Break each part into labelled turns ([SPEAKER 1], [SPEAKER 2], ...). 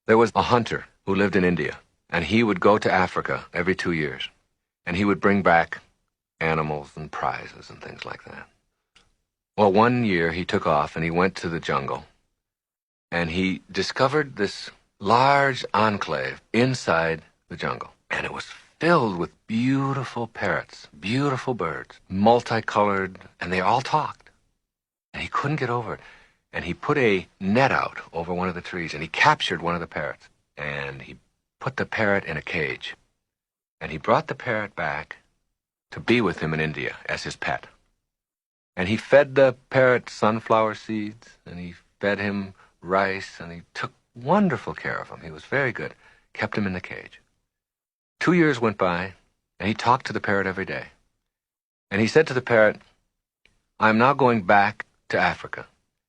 [SPEAKER 1] There was a hunter who lived in India, and he would go to Africa every 2 years, and he would bring back animals and prizes and things like that. Well, one year he took off and he went to the jungle, and he discovered this large enclave inside the jungle, and it was filled with beautiful parrots, beautiful birds, multicolored, and they all talked. And he couldn't get over it. And he put a net out over one of the trees, and he captured one of the parrots. And he put the parrot in a cage. And he brought the parrot back to be with him in India as his pet. And he fed the parrot sunflower seeds, and he fed him rice, and he took wonderful care of him. He was very good. Kept him in the cage. 2 years went by, and he talked to the parrot every day. And he said to the parrot, "I'm now going back to Africa.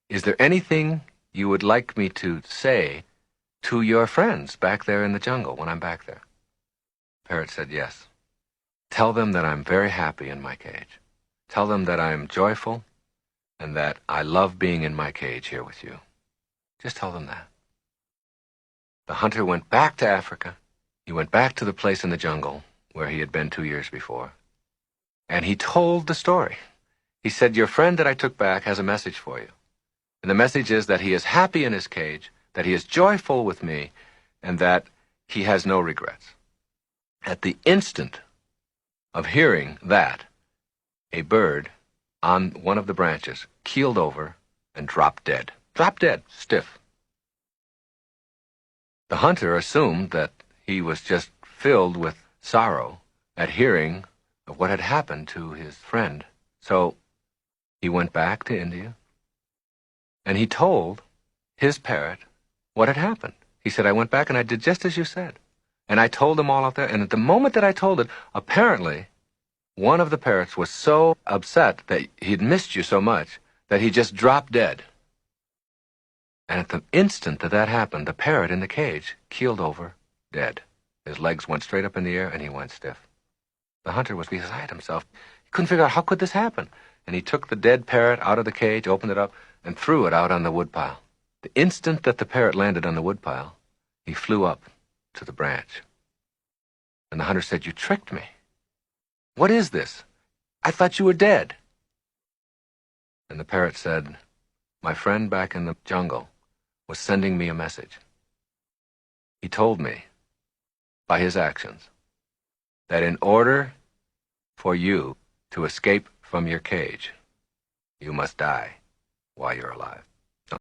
[SPEAKER 1] Is there anything you would like me to say to your friends back there in the jungle when I'm back there?" The parrot said, "Yes. Tell them that I'm very happy in my cage. Tell them that I'm joyful and that I love being in my cage here with you. Just tell them that." The hunter went back to Africa. He went back to the place in the jungle where he had been 2 years before. And he told the story. He said, "Your friend that I took back has a message for you. And the message is that he is happy in his cage, that he is joyful with me, and that he has no regrets." At the instant of hearing that, a bird on one of the branches keeled over and dropped dead. Dropped dead, stiff. The hunter assumed that he was just filled with sorrow at hearing of what had happened to his friend. So he went back to India, and he told his parrot what had happened. He said, "I went back and I did just as you said. And I told them all out there, and at the moment that I told it, apparently one of the parrots was so upset that he'd missed you so much that he just dropped dead. And at the instant that that happened, the parrot in the cage keeled over, dead. His legs went straight up in the air, and he went stiff." The hunter was beside himself. He couldn't figure out how could this happen. And he took the dead parrot out of the cage, opened it up, and threw it out on the woodpile. The instant that the parrot landed on the woodpile, he flew up to the branch. And the hunter said, "You tricked me. What is this? I thought you were dead." And the parrot said, "My friend back in the jungle was sending me a message. He told me, by his actions, that in order for you to escape from your cage, you must die while you're alive."